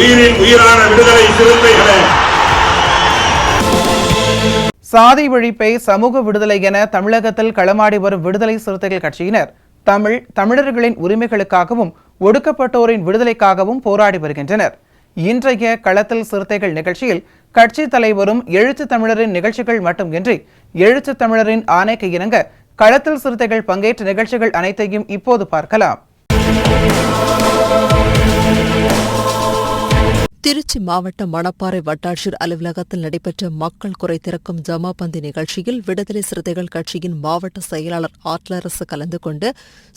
உயிரின் உயிரான விடுதலை சிறுத்தைகளே. சாதி ஒழிப்பை சமூக விடுதலை என தமிழகத்தில் களமாடி வரும் விடுதலை சிறுத்தைகள் கட்சியினர் தமிழர்களின் உரிமைகளுக்காகவும் ஒடுக்கப்பட்டோரின் விடுதலைக்காகவும் போராடி வருகின்றனர். இன்றைய களத்தில் சிறுத்தைகள் நிகழ்ச்சியில் கட்சி தலைவரும் எழுத்து தமிழரின் நிகழ்ச்சிகள் மட்டுமின்றி எழுத்து தமிழரின் ஆணைக்கு இணங்க களத்தில் சிறுத்தைகள் பங்கேற்ற நிகழ்ச்சிகள் அனைத்தையும் இப்போது பார்க்கலாம். திருச்சி மாவட்ட மணப்பாறை வட்டாட்சியர் அலுவலகத்தில் நடைபெற்ற மக்கள் குறை திறக்கும் ஜமாபந்தி நிகழ்ச்சியில் விடுதலை சிறுத்தைகள் கட்சியின் மாவட்ட செயலாளர் ஆட்லரசு கலந்து கொண்டு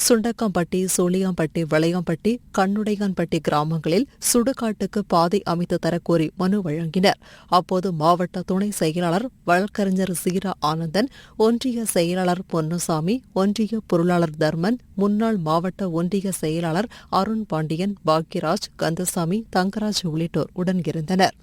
சுண்டக்காம்பட்டி, சோழியாம்பட்டி, வளையாம்பட்டி, கண்ணுடையான்பட்டி கிராமங்களில் சுடுகாட்டுக்கு பாதை அமைத்து தரக்கோரி மனு வழங்கினர். அப்போது மாவட்ட துணை செயலாளர் வழக்கறிஞர் சீரா ஆனந்தன், ஒன்றிய செயலாளர் பொன்னுசாமி, ஒன்றிய பொருளாளர் தர்மன், முன்னாள் மாவட்ட ஒன்றிய செயலாளர் அருண் பாண்டியன், பாக்யராஜ், கந்தசாமி, தங்கராஜ் உள்ளிட்ட உடன் இருந்தனர்.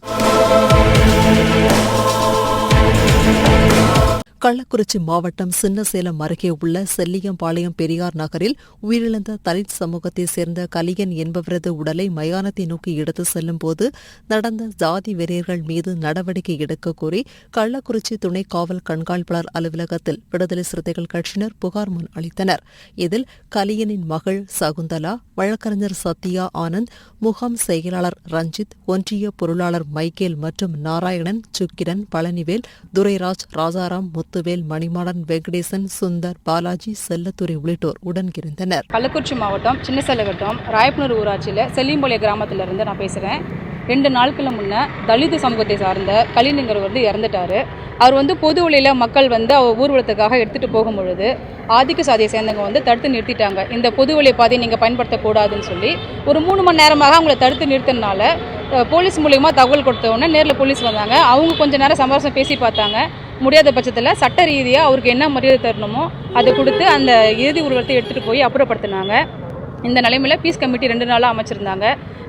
கள்ளக்குறிச்சி மாவட்டம் சின்னசேலம் அருகே உள்ள செல்லியம்பாளையம் பெரியார் நகரில் உயிரிழந்த தலித் சமூகத்தைச் சேர்ந்த கலியன் என்பவரது உடலை மயானத்தை நோக்கி எடுத்து செல்லும் போது நடந்த ஜாதி வெறியர்கள் மீது நடவடிக்கை எடுக்க கோரி கள்ளக்குறிச்சி துணை காவல் கண்காணிப்பாளர் அலுவலகத்தில் விடுதலை சிறுத்தைகள் கட்சியினர் புகார் மனு அளித்தனர். இதில் கலியனின் மகள் சகுந்தலா, வழக்கறிஞர் சத்யா ஆனந்த், முகாம் செயலாளர் ரஞ்சித், ஒன்றிய பொருளாளர் மைக்கேல் மற்றும் நாராயணன், சுக்கிரன், பழனிவேல், துரைராஜ், ராஜாராம், முத்துவேல், மணிமாடன், வெங்கடேசன், சுந்தர், பாலாஜி, செல்லத்துறை உள்ளிட்டோர் உடன் இருந்தனர். கள்ளக்குறிச்சி மாவட்டம் சின்னசேலம் ராயப்பனூர் ஊராட்சியில் செல்லியம்பாளையம் கிராமத்திலிருந்து நான் பேசுகிறேன். 2 நாட்கள் முன்ன தலித் சமூகத்தை சார்ந்த கலியன்ங்கிறவர் இறந்துட்டாரு. அவர் பொது வழியில் மக்கள் அவர் ஊர்வலத்துக்காக எடுத்துகிட்டு போகும்பொழுது ஆதிக்க சாதியை சேர்ந்தவங்க தடுத்து நிறுத்திட்டாங்க. இந்த பொது வழி பாதையை நீங்கள் பயன்படுத்தக்கூடாதுன்னு சொல்லி ஒரு 3 மணி நேரமாக அவங்கள தடுத்து நிறுத்தினால போலீஸ் மூலியமாக தகவல் கொடுத்த உடனே நேரில் போலீஸ் வந்தாங்க. அவங்க கொஞ்சம் நேரம் சமரசம் பேசி பார்த்தாங்க. முடியாத பட்சத்தில் சட்ட ரீதியாக அவருக்கு என்ன மரியாதை தரணுமோ அதை கொடுத்து அந்த இறுதி ஊர்வலத்தை எடுத்துகிட்டு போய் அப்புறப்படுத்தினாங்க. இந்த நிலைமையில் பீஸ் கமிட்டி 2 நாளாக அமைச்சிருந்தாங்க.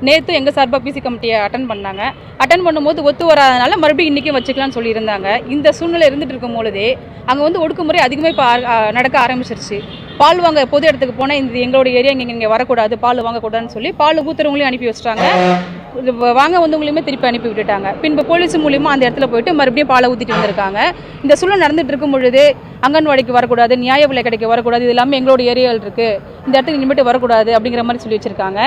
நேற்று எங்கள் சார்பாக பிசி கமிட்டியை அட்டன் பண்ணாங்க. அட்டன் பண்ணும்போது ஒத்து வராதனால மறுபடியும் இன்றைக்கும் வச்சுக்கலாம்னு சொல்லியிருந்தாங்க. இந்த சூழ்நிலை இருந்துகிட்டு இருக்கும் பொழுதே அங்கே ஒடுக்குமுறை அதிகமாக இப்போ நடக்க ஆரம்பிச்சிருச்சு. பால் வாங்க பொது இடத்துக்கு போனால் இந்த எங்களோட ஏரியா இங்கே வரக்கூடாது, பால் வாங்கக்கூடாதுன்னு சொல்லி பால் ஊத்துறவங்களையும் அனுப்பி வச்சிட்டாங்க. வாங்க வந்தவங்களையுமே திருப்பி அனுப்பி விட்டுட்டாங்க. பின்பு போலீஸ் மூலியமாக அந்த இடத்துல போயிட்டு மறுபடியும் பாலை ஊற்றிட்டு வந்திருக்காங்க. இந்த சூழ்நிலை நடந்துட்டு இருக்கும் பொழுது அங்கன்வாடிக்கு வரக்கூடாது, நியாய விலை கடைக்கு வரக்கூடாது, இது எல்லாமே எங்களோட ஏரியாவில் இருக்குது, இந்த இடத்துக்கு இனிமேட்டு வரக்கூடாது அப்படிங்கிற மாதிரி சொல்லி வச்சுருக்காங்க.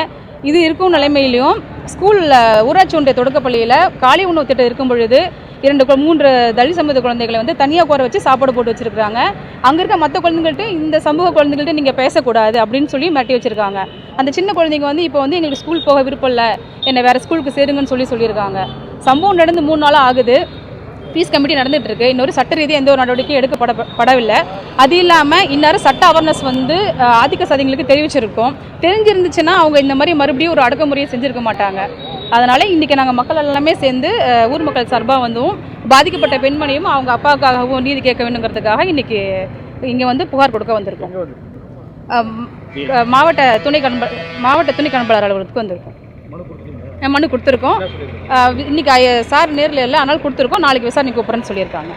இது இருக்கும் நிலைமையிலையும் ஸ்கூலில் ஊராட்சி ஒன்றிய தொடக்கப்பள்ளியில் காலை உணவு திட்டம் இருக்கும் பொழுது 2-3 தலித் சமூக குழந்தைகளை தனியாக குறை வச்சு சாப்பாடு போட்டு வச்சுருக்காங்க. அங்கே இருக்க மற்ற குழந்தைங்கள்ட்ட இந்த சமூக குழந்தைகள்ட்ட நீங்கள் பேசக்கூடாது அப்படின்னு சொல்லி மிரட்டி வச்சுருக்காங்க. அந்த சின்ன குழந்தைங்க இப்போ எங்களுக்கு ஸ்கூல் போக விருப்பம் இல்லை, என்னை வேறு ஸ்கூலுக்கு சேருங்கன்னு சொல்லியிருக்காங்க. சம்பவம் நடந்து 3 நாளாக ஆகுது. பீஸ் கமிட்டி நடந்துட்டு இருக்கு. இன்னொரு சட்ட ரீதியாக எந்த ஒரு நடவடிக்கையும் எடுக்கப்படவில்லை. அது இல்லாமல் இன்னொரு சட்ட அவேர்னஸ் ஆதிக்க சாதிகளுக்கு தெரிவிச்சிருக்கோம். தெரிஞ்சிருந்துச்சுன்னா அவங்க இந்த மாதிரி மறுபடியும் ஒரு அடக்குமுறையை செஞ்சுருக்க மாட்டாங்க. அதனால் இன்றைக்கி நாங்கள் மக்கள் எல்லாமே சேர்ந்து ஊர் மக்கள் சார்பாக பாதிக்கப்பட்ட பெண்மணியும் அவங்க அப்பாவுக்காகவும் நீதி கேட்க வேண்டுங்கிறதுக்காக இன்றைக்கி இங்கே புகார் கொடுக்க வந்திருக்கோம். மாவட்ட துணை கண்காணிப்பாளர் அலுவலகத்துக்கு வந்திருக்கோம். மனு கொடுத்துருக்கோம். இன்னைக்கு சார் நேரில் இல்லை, ஆனால் கொடுத்துருக்கோம். நாளைக்கு விசாரணை கூப்பிட்றேன்னு சொல்லியிருக்காங்க.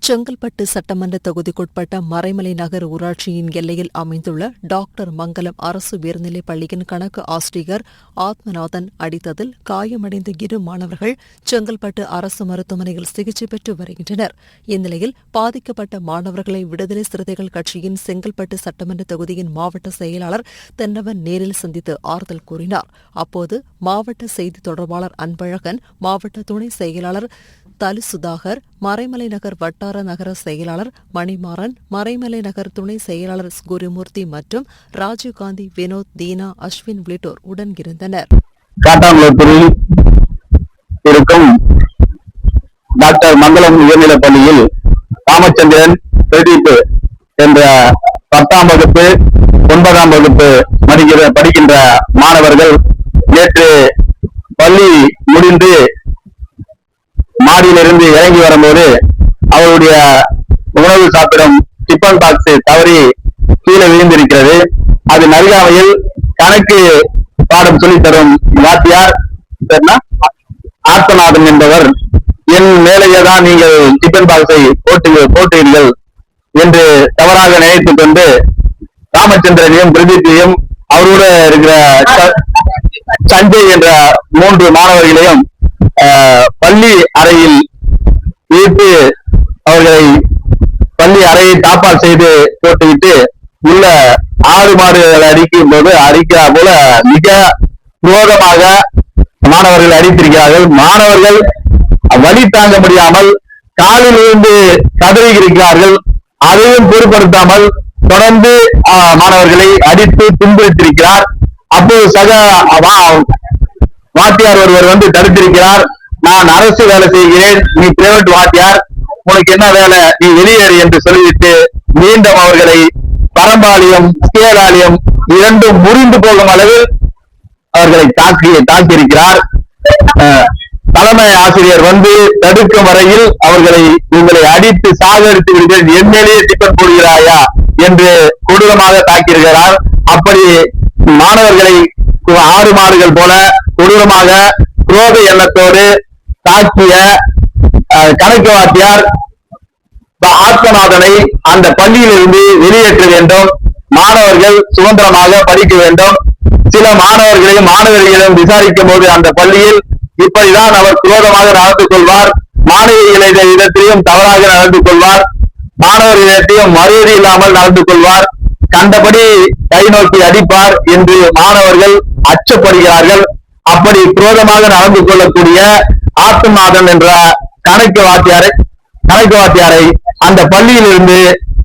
செங்கல்பட்டு சட்டமன்ற தொகுதிக்குட்பட்ட மறைமலை நகர் ஊராட்சியின் எல்லையில் அமைந்துள்ள டாக்டர் மங்கலம் அரசு உயர்நிலைப் பள்ளியின் கணக்கு ஆசிரியர் ஆத்மநாதன் அடித்ததில் காயமடைந்த 2 மாணவர்கள் செங்கல்பட்டு அரசு மருத்துவமனையில் சிகிச்சை பெற்று வருகின்றனர். இந்நிலையில் பாதிக்கப்பட்ட மாணவர்களை விடுதலை சிறுத்தைகள் கட்சியின் செங்கல்பட்டு சட்டமன்ற தொகுதியின் மாவட்ட செயலாளர் தென்னவன் நேரில் சந்தித்து ஆறுதல் கூறினார். அப்போது மாவட்ட செய்தி தொடர்பாளர் அன்பழகன், மாவட்ட துணை செயலாளர் தலு சுதாகர், மறைமலை நகர் வட்டார நகர செயலாளர் மணிமாறன், மறைமலை நகர் துணை செயலாளர் குருமூர்த்தி மற்றும் ராஜீவ்காந்தி, வினோத், தீனா, அஸ்வின் உள்ளிட்டோர் உடன் இருந்தனர். காட்டாங்குளத்தூரில் இருக்கும் டாக்டர் மங்கலம் உயர்நிலைப் பள்ளியில் ராமச்சந்திரன், பிரதீப் என்ற 10ஆம் வகுப்பு 9ஆம் வகுப்பு படிக்கின்ற மாணவர்கள் நேற்று பள்ளி முடிந்து மாடியிலிருந்து இறங்கி வரும்போது அவருடைய உணவு சாப்பிடும் டிஃபன் பாக்ஸ் தவறி கீழே விழுந்திருக்கிறது. அது நல்காமையில் கணக்கு பாடம் சொல்லித்தரும் வாத்தியார் ஆத்மநாதன் என்பவர் என் மேலேயேதான் நீங்கள் டிஃபன் பாக்ஸை போட்டீர்கள் என்று தவறாக நினைத்துக் கொண்டு ராமச்சந்திரனையும் பிரதீப்பையும் அவரோட இருக்கிற சஞ்சய் என்ற 3 மாணவர்களையும் பள்ளி அறையில் வைத்து அவர்களை பள்ளி அறையை தாப்பால் செய்து போட்டுவிட்டு உள்ள 6 மாடுகளை அடிக்கிறா போல மிக குரோதமாக மாணவர்கள் அடித்திருக்கிறார்கள். மாணவர்கள் வலி தாங்க முடியாமல் காலில் இருந்து கதறியிருக்கிறார்கள். அதையும் பொருட்படுத்தாமல் தொடர்ந்து மாணவர்களை அடித்து துன்புறுத்திருக்கிறார். அப்போது சக வாத்தியார் ஒருவர் வந்து தடுத்திருக்கிறார். நான் அரசு வேலை செய்கிறேன், நீ பிரைவேட் வாத்தியார், உனக்கு என்ன வேலை, நீ வெளியேறு என்று சொல்லிவிட்டு மீண்டும் அவர்களை பரம்பாலியம் ஸ்கேலாலியம் இரண்டும் முறிந்து போகும் அளவில் அவர்களை தாக்கியிருக்கிறார். தலைமை ஆசிரியர் வந்து தடுக்கும் வரையில் உங்களை அடித்து சாகடித்து விடுகிறேன், என் மேலேயே டிஃபன் போடுகிறாயா என்று கொடூரமாக தாக்கியிருக்கிறார். அப்படி மாணவர்களை 6 மாடுகள் போல கொடூரமாக குரோத எண்ணத்தோடு தாக்கிய கணக்கு வாத்தியார் ஆத்மநாதனை அந்த பள்ளியிலிருந்து வெளியேற்ற வேண்டும். மாணவர்கள் சுதந்திரமாக படிக்க வேண்டும். சில மாணவர்களையும் விசாரிக்கும் போது அந்த பள்ளியில் இப்படிதான் அவர் குரோதமாக நடந்து கொள்வார், மாணவிகளிடத்திலும் தவறாக நடந்து கொள்வார், மாணவர்களிடத்தையும் மரியாதை இல்லாமல் நடந்து கொள்வார், கண்டபடி கை நோக்கி அடிப்பார் என்று மாணவர்கள் அச்சப்படுகிறார்கள். அப்படி குரோதமாக நடந்து கொள்ளக்கூடிய ஆத்மநாதன் என்ற கணக்கு வாத்தியாரை அந்த பள்ளியிலிருந்து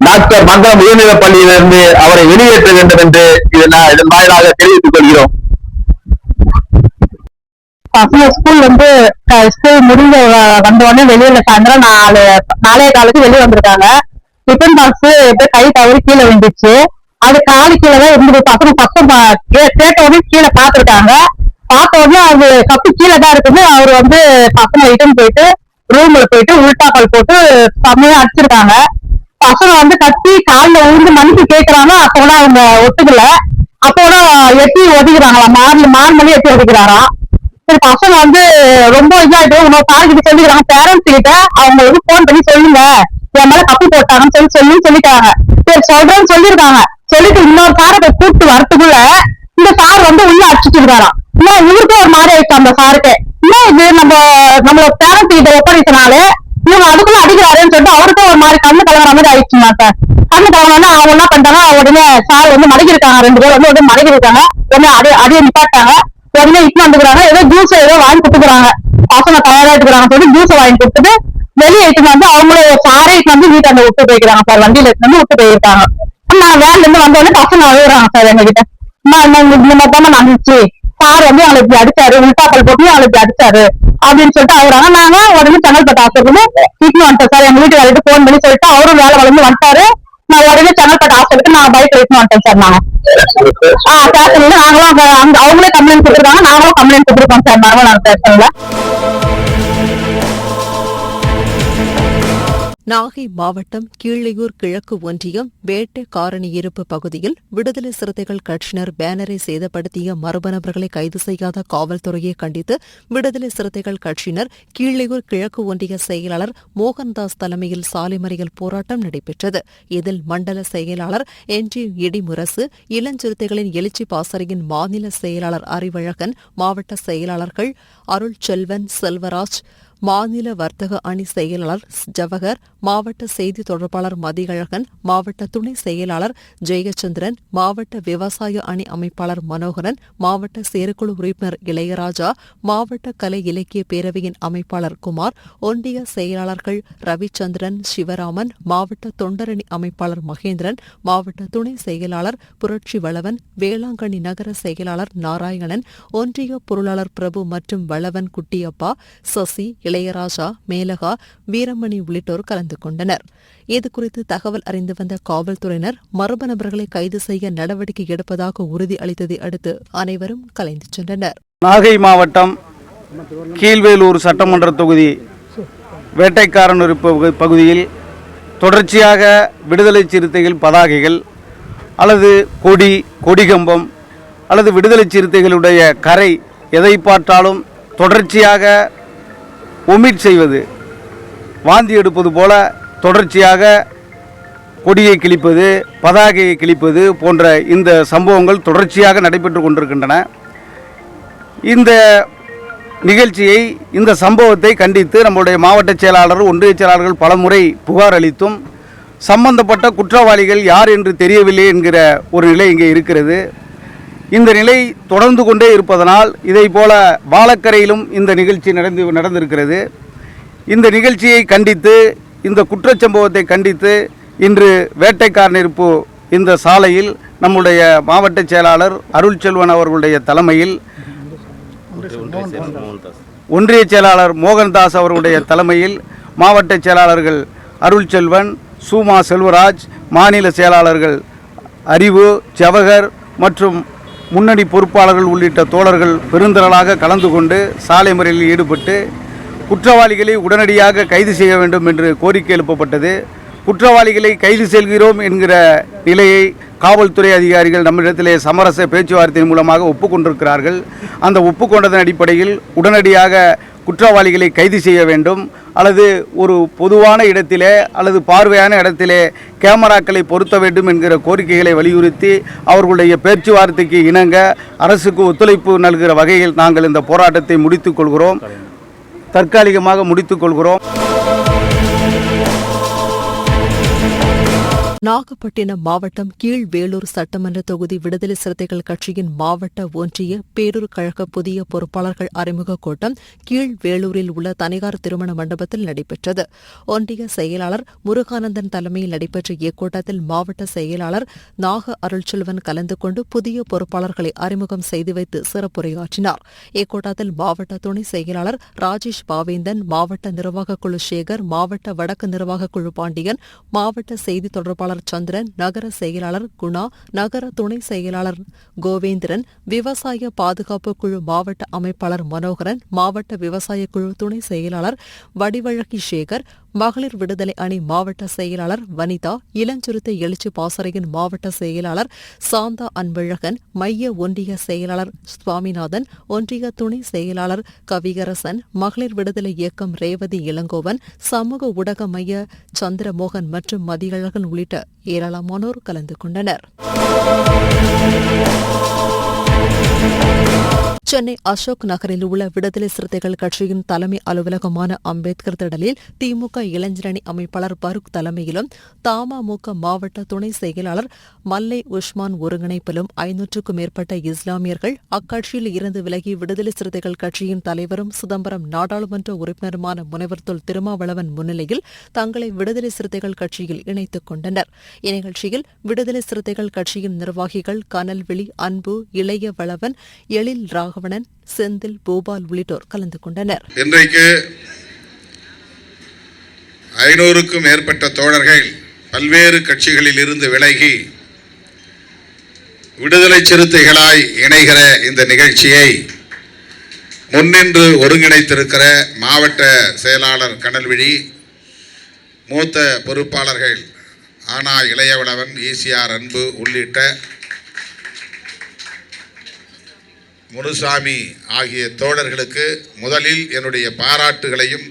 டாக்டர் மங்கலம் உயர்நிலை பள்ளியிலிருந்து அவரை வெளியேற்ற வேண்டும் என்று இதன் வாயிலாக தெரிவித்துக் கொள்கிறோம். பசங்க ஸ்கூல் முடிஞ்ச வந்த உடனே வெளியில சாயந்தரம் 4:15 வெளியே வந்திருக்காங்க. டிஃபன் பாக்ஸ் கை தவறி கீழே விழுந்துச்சு. அது காலு கீழே தான் இருந்தது. பசங்க சத்தம் கேட்ட உடனே கீழே பார்த்துருக்காங்க. பார்த்த உடனே அது கப்பு கீழே தான் இருக்குது. அவர் பசங்க ரிட்டர்ன் போயிட்டு ரூம்ல போயிட்டு உள்டாக்கால் போட்டு செம்மையா அடிச்சிருக்காங்க. பசங்க கத்தி காலில் விழுந்து மன்னிப்பு கேட்கறாங்க. அப்போட அவங்க ஒத்துக்கல. அப்போட எட்டி ஒதுக்குறாங்களா, மார்மலி எட்டி ஒதுக்குறாராம். சரி, பசங்க ரொம்ப இதாயிட்டு உன்னோட சார்கிட்ட சொல்லிக்கிறாங்க. பேரண்ட்ஸ் கிட்ட அவங்க போன் பண்ணி சொல்லுங்க, என் மேல கப்பு போட்டாங்கன்னு சொல்லிட்டாங்க. சரி சொல்றேன்னு சொல்லியிருக்காங்க. சொல்லிட்டு இன்னொரு சாரை கூப்பிட்டு வரத்துக்குள்ள இந்த சார் உள்ள அடிச்சுட்டு இருக்காராம். இன்னும் இவருக்கும் ஒரு மாதிரி ஆயிடுச்சு அந்த சாருக்கு. இன்னும் இது நம்மளோட பேரண்ட்ஸ் கிட்ட ஒப்படைச்சனாலே இவங்க அதுக்குள்ள அடிக்கிறாருன்னு சொல்லிட்டு அவருக்கும் ஒரு மாதிரி கண்ணு கலங்குற மாதிரி ஆயிடுச்சுமா சார். கண்ணு கலங்கினா அவங்க என்ன பண்ணிட்டாங்க, உடனே சார் மடக்கிருக்காங்க. 2 பேர் மடக்கிருக்காங்க. உடனே அடியை நிப்பாட்டாங்க. உடனே இட்டு வந்துக்கிறாங்க. ஏதோ ஜூஸ் ஏதோ வாங்கி கொடுத்துக்கிறாங்க. பசங்க தயாரா எடுக்கிறாங்க சொல்லி ஜூஸ் வாங்கி கொடுத்துட்டு வெளியே இட்டு அவங்களே சாரே இட்டு வீட்டாண்ட விட்டு போய்க்கிறாங்க சார். வண்டியில விட்டு போயிருக்காங்க. நான் வேன்ல இருந்து வந்தோடனே பசங்க அழுகுறாங்க சார் எங்ககிட்ட. இந்த மாதிரி நடந்துச்சு, சார் அவங்களை இப்படி அடிச்சாரு, உள்டாக்கல் போட்டு அவங்களை இப்படி அடிச்சாரு அப்படின்னு சொல்லிட்டு அழுகுறாங்க. நாங்க உடனே செங்கல்பட்டு ஹாஸ்பிட்டல் இட்டு வந்துட்டோம் சார். எங்க வீட்டுக்காரர்கிட்ட போன் பண்ணி சொல்லிட்டு அவரும் வேலை வளர்ந்து வந்துட்டாரு. நான் உடனே செங்கல்பட்டு ஹாஸ்பிட்டலுக்கு நான் பைக் எடுத்து வந்துட்டேன் சார். நாங்க ஸ்டேஷன்ல நாங்களும் அவங்களே கம்ப்ளைண்ட் கொடுத்துருக்காங்க, நாங்களும் கம்ப்ளைண்ட் கொடுத்துருக்கோம் சார். நாங்களும் ஸ்டேஷன்ல. நாகை மாவட்டம் கீழையூர் கிழக்கு ஒன்றியம் வேட்டை காரணி இருப்பு பகுதியில் விடுதலை சிறுத்தைகள் கட்சியினர் பேனரை சேதப்படுத்திய மர்ம நபர்களை கைது செய்யாத காவல்துறையை கண்டித்து விடுதலை சிறுத்தைகள் கட்சியினர் கீழையூர் கிழக்கு ஒன்றிய செயலாளர் மோகன்தாஸ் தலைமையில் சாலை மறியல் போராட்டம் நடைபெற்றது. இதில் மண்டல செயலாளர் என்ஜி இடிமுரசு, இளஞ்சிறுத்தைகளின் எழுச்சி பாசறையின் மாநில செயலாளர் அறிவழகன், மாவட்ட செயலாளர்கள் அருள் செல்வன், செல்வராஜ், மாநில வர்த்தக அணி செயலாளர் ஜவஹர், மாவட்ட செய்தி தொடர்பாளர் மதியழகன், மாவட்ட துணை செயலாளர் ஜெயச்சந்திரன், மாவட்ட விவசாய அணி அமைப்பாளர் மனோகரன், மாவட்ட செயற்குழு உறுப்பினர் இளையராஜா, மாவட்ட கலை இலக்கிய பேரவையின் அமைப்பாளர் குமார், ஒன்றிய செயலாளர்கள் ரவிச்சந்திரன், சிவராமன், மாவட்ட தொண்டரணி அமைப்பாளர் மகேந்திரன், மாவட்ட துணை செயலாளர் புரட்சி வளவன், வேளாங்கண்ணி நகர செயலாளர் நாராயணன், ஒன்றிய பொருளாளர் பிரபு மற்றும் வளவன் குட்டியப்பா, சசி, இளையராஜா, மேலகா, வீரமணி உள்ளிட்டோர் கலந்து கொண்டனர். இதுகுறித்து தகவல் அறிந்து வந்த காவல்துறையினர் மர்ம நபர்களை கைது செய்ய நடவடிக்கை எடுப்பதாக உறுதி அளித்ததை அடுத்து அனைவரும் கலைந்து சென்றனர். நாகை மாவட்டம் கீழ்வேலூர் சட்டமன்ற தொகுதி வேட்டைக்காரனூர் பகுதியில் தொடர்ச்சியாக விடுதலை சிறுத்தைகள் பதாகைகள் அல்லது கொடிகம்பம் அல்லது விடுதலை சிறுத்தைகளுடைய கரை எதை பார்த்தாலும் தொடர்ச்சியாக ஒமிட் செய்வது, வாந்தி எடுப்பது போல தொடர்ச்சியாக கொடியை கிழிப்பது, பதாகையை கிழிப்பது போன்ற இந்த சம்பவங்கள் தொடர்ச்சியாக நடைபெற்று கொண்டிருக்கின்றன. இந்த நிகழ்ச்சியை, இந்த சம்பவத்தை கண்டித்து நம்முடைய மாவட்ட செயலாளர், ஒன்றிய செயலாளர்கள் பலமுறை புகார் அளித்தும் சம்பந்தப்பட்ட குற்றவாளிகள் யார் என்று தெரியவில்லை என்கிற ஒரு நிலை இங்கே இருக்கிறது. இந்த நிலை தொடர்ந்து கொண்டே இருப்பதனால் இதை போல வாழக்கரையிலும் இந்த நிகழ்ச்சி நடந்திருக்கிறது. இந்த நிகழ்ச்சியை கண்டித்து, இந்த குற்றச்சம்பவத்தை கண்டித்து இன்று வேட்டைக்காரனிருப்பு இந்த சாலையில் நம்முடைய மாவட்ட செயலாளர் அருள்செல்வன் அவர்களுடைய தலைமையில், ஒன்றிய செயலாளர் மோகன்தாஸ் அவர்களுடைய தலைமையில் மாவட்ட செயலாளர்கள் அருள்செல்வன், சூமா செல்வராஜ், மாநில செயலாளர்கள் அறிவு, ஜவஹர் மற்றும் முன்னணி பொறுப்பாளர்கள் உள்ளிட்ட தோழர்கள் பெருந்திரளாக கலந்து கொண்டு சாலை மறியலில் ஈடுபட்டு குற்றவாளிகளை உடனடியாக கைது செய்ய வேண்டும் என்று கோரிக்கை எழுப்பப்பட்டது. குற்றவாளிகளை கைது செய்கிறோம் என்கிற நிலையை காவல்துறை அதிகாரிகள் நம்மிடத்திலே சமரச பேச்சுவார்த்தையின் மூலமாக ஒப்புக்கொண்டிருக்கிறார்கள். அந்த ஒப்புக்கொண்டதன் அடிப்படையில் உடனடியாக குற்றவாளிகளை கைது செய்ய வேண்டும், அல்லது ஒரு பொதுவான இடத்திலே அல்லது பார்வையான இடத்திலே கேமராக்களை பொருத்த வேண்டும் என்கிற கோரிக்கைகளை வலியுறுத்தி அவர்களுடைய பேச்சுவார்த்தைக்கு இணங்க அரசுக்கு ஒத்துழைப்பு நல்கிற வகையில் நாங்கள் இந்த போராட்டத்தை தற்காலிகமாக முடித்துக் கொள்கிறோம். நாகப்பட்டினம் மாவட்டம் கீழ்வேலூர் சட்டமன்ற தொகுதி விடுதலை சிறுத்தைகள் கட்சியின் மாவட்ட ஒன்றிய பேரூர் கழக புதிய பொறுப்பாளர்கள் அறிமுக கூட்டம் கீழ்வேலூரில் உள்ள தனியார் திருமண மண்டபத்தில் நடைபெற்றது. ஒன்றிய செயலாளர் முருகானந்தன் தலைமையில் நடைபெற்ற இக்கூட்டத்தில் மாவட்ட செயலாளர் நாக அருள்செல்வன் கலந்து கொண்டு புதிய பொறுப்பாளர்களை அறிமுகம் செய்து வைத்து சிறப்புரையாற்றினார். இக்கூட்டத்தில் மாவட்ட துணை செயலாளர் ராஜேஷ் பாவேந்தன், மாவட்ட நிர்வாகக் குழு சேகர், மாவட்ட வடக்கு நிர்வாகக் குழு பாண்டியன், மாவட்ட செய்தி தொடர்பாளர் சந்திரன், நகர செயலாளர் குணா, நகர துணை செயலாளர் கோவேந்திரன், விவசாய பாதுகாப்பு குழு மாவட்ட அமைப்பாளர் மனோகரன், மாவட்ட விவசாய குழு துணை செயலாளர் வடிவழகி சேகர், மகளிர் விடுதலை அணி மாவட்ட செயலாளர் வனிதா, இளஞ்சிறுத்தை எழுச்சி பாசறையின் மாவட்ட செயலாளர் சாந்தா அன்பழகன், மைய ஒன்றிய செயலாளர் சுவாமிநாதன், ஒன்றிய துணை செயலாளர் கவிகரசன், மகளிர் விடுதலை இயக்கம் ரேவதி இளங்கோவன், சமூக ஊடக மைய சந்திரமோகன் மற்றும் மதியழகன் உள்ளிட்ட ஏராளமானோர் கலந்து கொண்டனர். சென்னை அசோக் நகரில் உள்ள விடுதலை சிறுத்தைகள் கட்சியின் தலைமை அலுவலகமான அம்பேத்கர் திடலில் திமுக இளைஞரணி அமைப்பாளர் பரூக் தலைமையிலும் தமாமுக மாவட்ட துணை செயலாளர் மல்லை உஸ்மான் ஒருங்கிணைப்பிலும் 500க்கும் மேற்பட்ட இஸ்லாமியர்கள் அக்கட்சியில் இருந்து விலகி விடுதலை சிறுத்தைகள் கட்சியின் தலைவரும் சிதம்பரம் நாடாளுமன்ற உறுப்பினருமான முனைவர் தொல் திருமாவளவன் முன்னிலையில் தங்களை விடுதலை சிறுத்தைகள் கட்சியில் இணைத்துக் கொண்டனர். இந்நிகழ்ச்சியில் விடுதலை சிறுத்தைகள் கட்சியின் நிர்வாகிகள் கனல்விழி, அன்பு, இளைய வளவன், எழில் ராகவன், செந்தில், பூபால் உள்ளிட்டோர் கலந்து கொண்டனர். இன்றைக்கு 500க்கும் மேற்பட்ட தோழர்கள் பல்வேறு கட்சிகளில் இருந்து விலகி விடுதலை சிறுத்தைகளாய் இணைகிற இந்த நிகழ்ச்சியை முன்னின்று ஒருங்கிணைத்திருக்கிற மாவட்ட செயலாளர் கனல்விழி, மூத்த பொறுப்பாளர்கள் ஆனா இளையவளவன், ஈசிஆர் அன்பு உள்ளிட்ட முனுசாமி ஆகிய தோழர்களுக்கு முதலில் என்னுடைய பாராட்டுகளையும்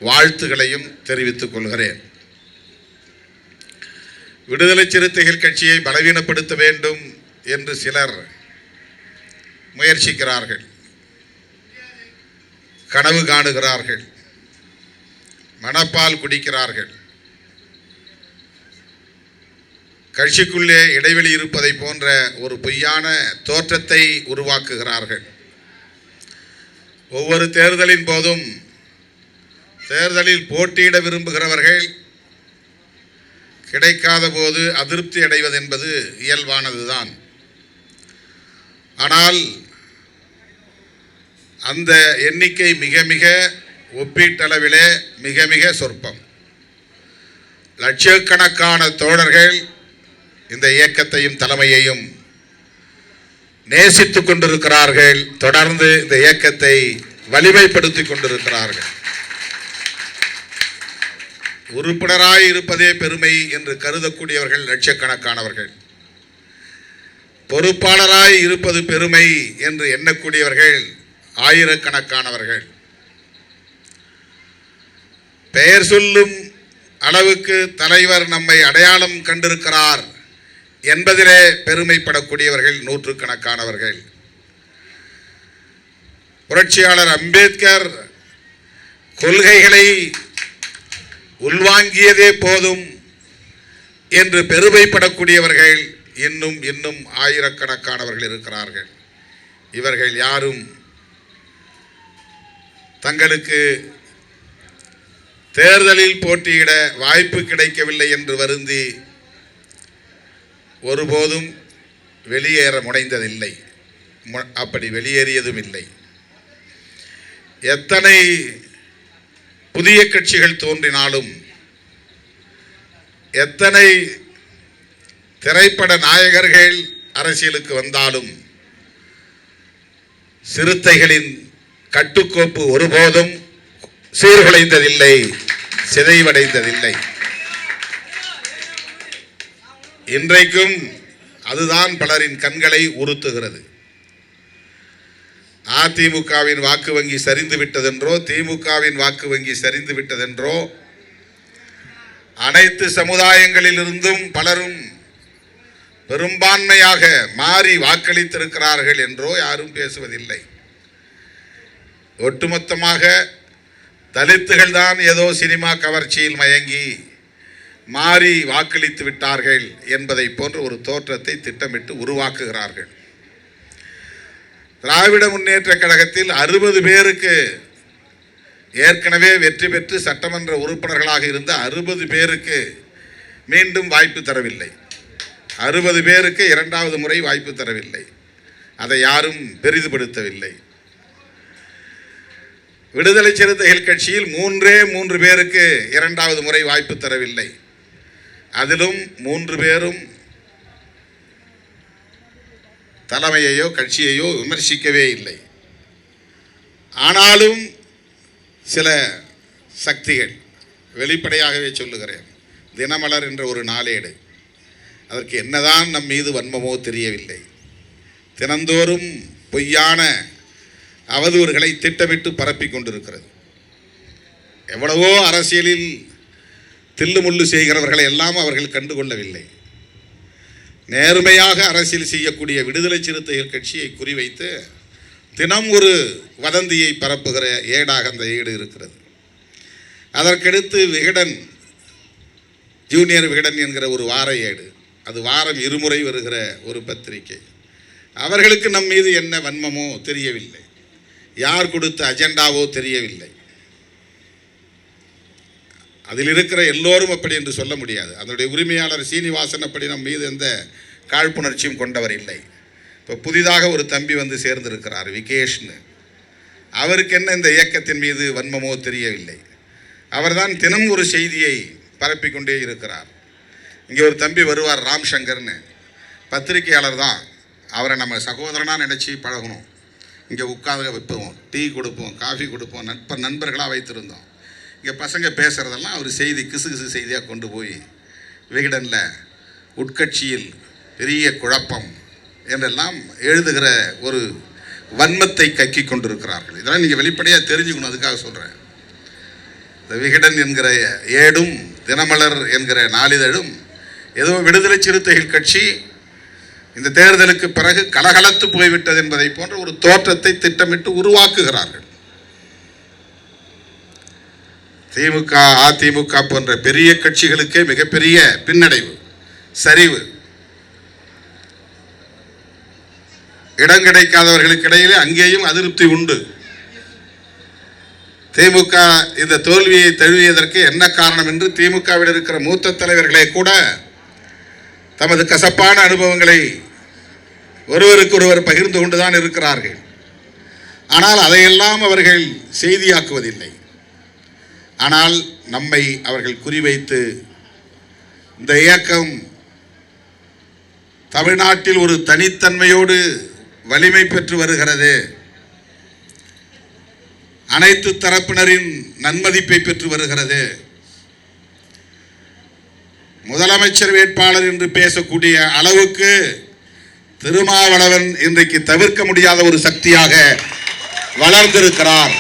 வாழ்த்துகளையும் தெரிவித்துக் கொள்கிறேன். விடுதலை சிறுத்தைகள் கட்சியை பலவீனப்படுத்த வேண்டும் என்று சிலர் முயற்சிக்கிறார்கள், கனவு காணுகிறார்கள், மனப்பால் குடிக்கிறார்கள். கட்சிக்குள்ளே இடைவெளி இருப்பதை போன்ற ஒரு பொய்யான தோற்றத்தை உருவாக்குகிறார்கள். ஒவ்வொரு தேர்தலின் போதும் தேர்தலில் போட்டியிட விரும்புகிறவர்கள் கிடைக்காத போது அதிருப்தி அடைவது என்பது இயல்பானதுதான். ஆனால் அந்த எண்ணிக்கை மிக மிக ஒப்பீட்டளவிலே மிக மிக சொற்பம். லட்சக்கணக்கான தோழர்கள் இந்த இயக்கத்தையும் தலைமையையும் நேசித்துக் கொண்டிருக்கிறார்கள். தொடர்ந்து இந்த இயக்கத்தை வலிமைப்படுத்திக் கொண்டிருக்கிறார்கள். உறுப்பினராய் இருப்பதே பெருமை என்று கருதக்கூடியவர்கள் லட்சக்கணக்கானவர்கள். பொறுப்பாளராய் இருப்பது பெருமை என்று எண்ணக்கூடியவர்கள் ஆயிரக்கணக்கானவர்கள். பெயர் சொல்லும் அளவுக்கு தலைவர் நம்மை அடையாளம் கண்டிருக்கிறார் என்பதிலே பெருமைப்படக்கூடியவர்கள் நூற்றுக்கணக்கானவர்கள். புரட்சியாளர் அம்பேத்கர் கொள்கைகளை உள்வாங்கியதே போதும் என்று பெருமைப்படக்கூடியவர்கள் இன்னும் ஆயிரக்கணக்கானவர்கள் இருக்கிறார்கள். இவர்கள் யாரும் தங்களுக்கு தேர்தலில் போட்டியிட வாய்ப்பு கிடைக்கவில்லை என்று வருந்தி ஒருபோதும் வெளியேற முனைந்ததில்லை. அப்படி வெளியேறியதும் இல்லை. எத்தனை புதிய கட்சிகள் தோன்றினாலும், எத்தனை திரைப்பட நாயகர்கள் அரசியலுக்கு வந்தாலும் சிறுத்தைகளின் கட்டுக்கோப்பு ஒருபோதும் சீர்குலைந்ததில்லை, சிதைவடைந்ததில்லை. இன்றைக்கும் அதுதான் பலரின் கண்களை உறுத்துகிறது. அதிமுகவின் வாக்கு வங்கி சரிந்து விட்டதென்றோ, திமுகவின் வாக்கு வங்கி சரிந்து விட்டதென்றோ, அனைத்து சமுதாயங்களிலிருந்தும் பலரும் பெரும்பான்மையாக மாறி வாக்களித்திருக்கிறார்கள் என்றோ யாரும் பேசுவதில்லை. ஒட்டுமொத்தமாக தலித்துகள் தான் ஏதோ சினிமா கவர்ச்சியில் மயங்கி மாறி வாக்களித்து விட்டார்கள் என்பதை போன்ற ஒரு தோற்றத்தை திட்டமிட்டு உருவாக்குகிறார்கள். திராவிட முன்னேற்ற கழகத்தில் 60 பேருக்கு ஏற்கனவே வெற்றி பெற்று சட்டமன்ற உறுப்பினர்களாக இருந்த 60 பேருக்கு மீண்டும் வாய்ப்பு தரவில்லை. 60 பேருக்கு இரண்டாவது முறை வாய்ப்பு தரவில்லை. அதை யாரும் பெரிதுபடுத்தவில்லை. விடுதலை சிறுத்தைகள் கட்சியில் 3 பேருக்கு இரண்டாவது முறை வாய்ப்பு தரவில்லை. அதிலும் 3 பேரும் தலைமையையோ கட்சியையோ விமர்சிக்கவே இல்லை. ஆனாலும் சில சக்திகள், வெளிப்படையாகவே சொல்லுகிறேன், தினமலர் என்ற ஒரு நாளேடு, அதற்கு என்னதான் நம் மீது வன்மமோ தெரியவில்லை, தினந்தோறும் பொய்யான அவதூறுகளை திட்டமிட்டு பரப்பிக் கொண்டிருக்கிறது. எவ்வளவோ அரசியலில் தில்லுமுள்ளு செய்கிறவர்களை எல்லாம் அவர்கள் கண்டுகொள்ளவில்லை. நேர்மையாக அரசியல் செய்யக்கூடிய விடுதலை சிறுத்தைகள் கட்சியை குறிவைத்து தினம் ஒரு வதந்தியை பரப்புகிற ஏடாக அந்த ஏடு இருக்கிறது. அதற்கடுத்து விகடன், ஜூனியர் விகடன் என்கிற ஒரு வார ஏடு, அது வாரம் 2 முறை வருகிற ஒரு பத்திரிகை. அவர்களுக்கு நம் மீது என்ன வன்மமோ தெரியவில்லை, யார் கொடுத்த அஜெண்டாவோ தெரியவில்லை. அதில் இருக்கிற எல்லோரும் அப்படி என்று சொல்ல முடியாது. அதனுடைய உரிமையாளர் சீனிவாசன் அப்படி நம் மீது எந்த காழ்ப்புணர்ச்சியும் கொண்டவர் இல்லை. இப்போ புதிதாக ஒரு தம்பி வந்து சேர்ந்திருக்கிறார், விகேஷ்னு. அவருக்கு என்ன இந்த இயக்கத்தின் மீது வன்மமோ தெரியவில்லை. அவர்தான் தினம் ஒரு செய்தியை பரப்பிக்கொண்டே இருக்கிறார். இங்கே ஒரு தம்பி வருவார், ராம் சங்கர்னு, பத்திரிகையாளர் தான். அவரை நம்ம சகோதரனாக நினச்சி பழகணும். இங்கே உட்காந்து வைப்போம், டீ கொடுப்போம், காஃபி கொடுப்போம், நண்பர்களாக வைத்திருந்தோம். இங்கே பசங்க பேசுகிறதெல்லாம் அவர் செய்தி கிசு செய்தியாக கொண்டு போய் விகடனில் உட்கட்சியில் பெரிய குழப்பம் என்றெல்லாம் எழுதுகிற ஒரு வன்மத்தை கக்கி கொண்டிருக்கிறார்கள். இதெல்லாம் நீங்கள் வெளிப்படையாக தெரிஞ்சுக்கணும், அதுக்காக சொல்கிறேன். இந்த விகடன் என்கிற ஏடும் தினமலர் என்கிற நாளிதழும் ஏதோ விடுதலை சிறுத்தைகள் கட்சி இந்த தேர்தலுக்கு பிறகு கலகலத்து போய்விட்டது என்பதை போன்ற ஒரு தோற்றத்தை திட்டமிட்டு உருவாக்குகிறார்கள். திமுக, அதிமுக போன்ற பெரிய கட்சிகளுக்கே மிகப்பெரிய பின்னடைவு, சரிவு. இடம் கிடைக்காதவர்களுக்கு இடையிலே அங்கேயும் அதிருப்தி உண்டு. திமுக இந்த தோல்வியை தழுவியதற்கு என்ன காரணம் என்று திமுகவில் இருக்கிற மூத்த தலைவர்களே கூட தமது கசப்பான அனுபவங்களை ஒருவருக்கொருவர் பகிர்ந்து கொண்டுதான் இருக்கிறார்கள். ஆனால் அதையெல்லாம் அவர்கள் செய்தியாக்குவதில்லை. ஆனால் நம்மை அவர்கள் குறிவைத்து இந்த இயக்கம் தமிழ்நாட்டில் ஒரு தனித்தன்மையோடு வலிமை பெற்று வருகிறது, அனைத்து தரப்பினரின் நன்மதிப்பை பெற்று வருகிறது. முதலமைச்சர் வேட்பாளர் என்று பேசக்கூடிய அளவுக்கு திருமாவளவன் இன்றைக்கு தவிர்க்க முடியாத ஒரு சக்தியாக வளர்ந்திருக்கிறார்.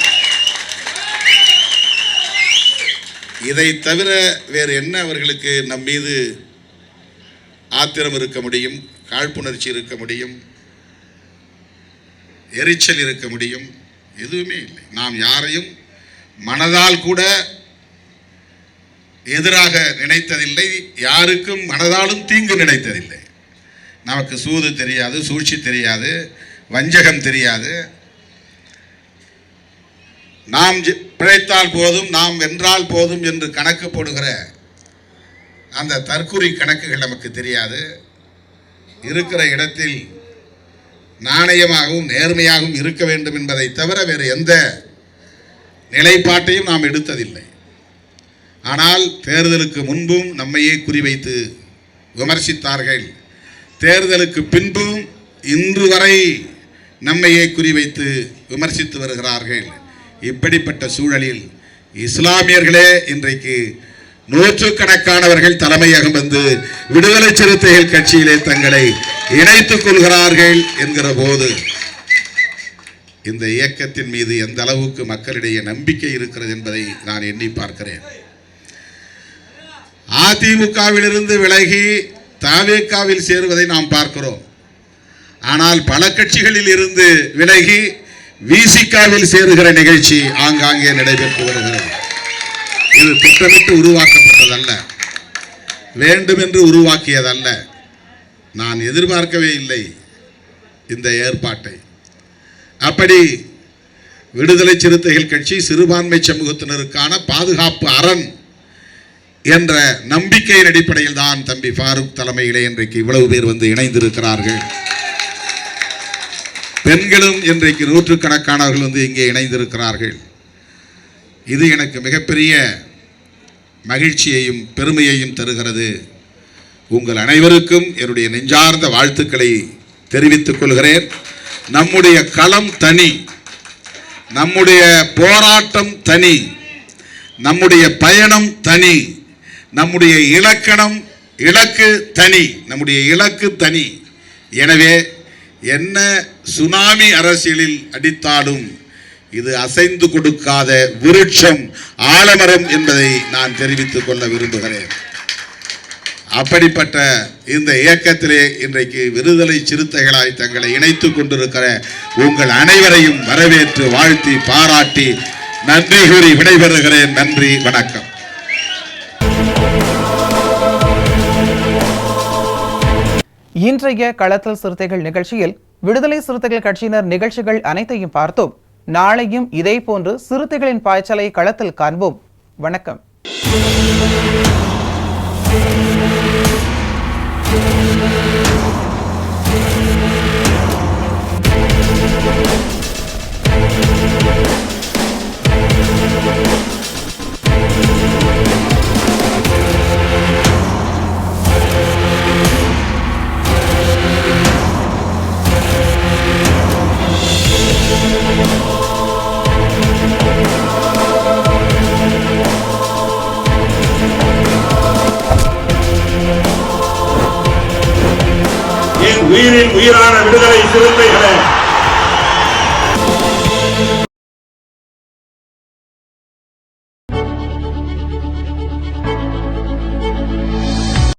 இதை தவிர வேறு என்ன அவர்களுக்கு நம் மீது ஆத்திரம் இருக்க முடியும், காழ்ப்புணர்ச்சி இருக்க முடியும், எரிச்சல் இருக்க முடியும்? எதுவுமே இல்லை. நாம் யாரையும் மனதால் கூட எதிராக நினைத்ததில்லை, யாருக்கும் மனதாலும் தீங்கு நினைத்ததில்லை. நமக்கு சூது தெரியாது, சூழ்ச்சி தெரியாது, வஞ்சகம் தெரியாது. நாம் பிழைத்தால் போதும், நாம் வென்றால் போதும் என்று கணக்கு போடுகிற அந்த தற்குறி கணக்குகள் நமக்கு தெரியாது. இருக்கிற இடத்தில் நாணயமாகவும் நேர்மையாகவும் இருக்க வேண்டும் என்பதை தவிர வேறு எந்த நிலைப்பாட்டையும் நாம் எடுத்ததில்லை. ஆனால் தேர்தலுக்கு முன்பும் நம்மையே குறிவைத்து விமர்சித்தார்கள், தேர்தலுக்கு பின்பும் இன்று வரை நம்மையே குறிவைத்து விமர்சித்து வருகிறார்கள். இப்படிப்பட்ட சூழலில் இஸ்லாமியர்களே இன்றைக்கு நூற்றுக்கணக்கானவர்கள் தலைமையகம் வந்து விடுதலை சிறுத்தைகள் கட்சியிலே தங்களை இணைத்துக் கொள்கிறார்கள் என்கிற போது இந்த இயக்கத்தின் மீது எந்த அளவுக்கு மக்களிடையே நம்பிக்கை இருக்கிறது என்பதை நான் எண்ணி பார்க்கிறேன். அதிமுகவிலிருந்து விலகி தவேகாவில் சேருவதை நாம் பார்க்கிறோம். ஆனால் பல கட்சிகளில் இருந்து விலகி விசிகாவில் சேருகிற நிகழ்ச்சி ஆங்காங்கே நடைபெற்று வருகிறது. இது திட்டமிட்டு உருவாக்கப்பட்டதல்ல, வேண்டுமென்று உருவாக்கியதல்ல. நான் எதிர்பார்க்கவே இல்லை இந்த ஏற்பாட்டை. அப்படி விடுதலை சிறுத்தைகள் கட்சி சிறுபான்மை சமூகத்தினருக்கான பாதுகாப்பு அரண் என்ற நம்பிக்கையின் அடிப்படையில் தான் தம்பி ஃபாரூக் தலைமையிலே இன்றைக்கு இவ்வளவு பேர் வந்து இணைந்திருக்கிறார்கள். பெண்களும் இன்றைக்கு நூற்றுக்கணக்கானவர்கள் வந்து இங்கே இணைந்திருக்கிறார்கள். இது எனக்கு மிகப்பெரிய மகிழ்ச்சியையும் பெருமையையும் தருகிறது. உங்கள் அனைவருக்கும் என்னுடைய நெஞ்சார்ந்த வாழ்த்துக்களை தெரிவித்துக் கொள்கிறேன். நம்முடைய களம் தனி, நம்முடைய போராட்டம் தனி, நம்முடைய பயணம் தனி, நம்முடைய இலக்கு தனி, நம்முடைய இலக்கு தனி. எனவே என்ன சுனாமி அரசியலில் அடித்தாலும் இது அசைந்து கொடுக்காத விருட்சம், ஆலமரம் என்பதை நான் தெரிவித்துக் கொள்ள விரும்புகிறேன். அப்படிப்பட்ட இந்த இயக்கத்திலே இன்றைக்கு விடுதலை சிறுத்தைகளாய் தங்களை இணைத்துக் கொண்டிருக்கிற உங்கள் அனைவரையும் வரவேற்று வாழ்த்தி பாராட்டி நன்றி கூறி விடைபெறுகிறேன். நன்றி, வணக்கம். இன்றைய களத்தல் சிறுத்தைகள் நிகழ்ச்சியில் விடுதலை சிறுத்தைகள் கட்சியினர் நிகழ்ச்சிகள் அனைத்தையும் பார்த்தோம். நாளையும் இதே போன்று சிறுத்தைகளின் பாய்ச்சலை களத்தில் காண்போம். வணக்கம். உயிரின் உயிரான விடுதலை சிறுத்தைகளே,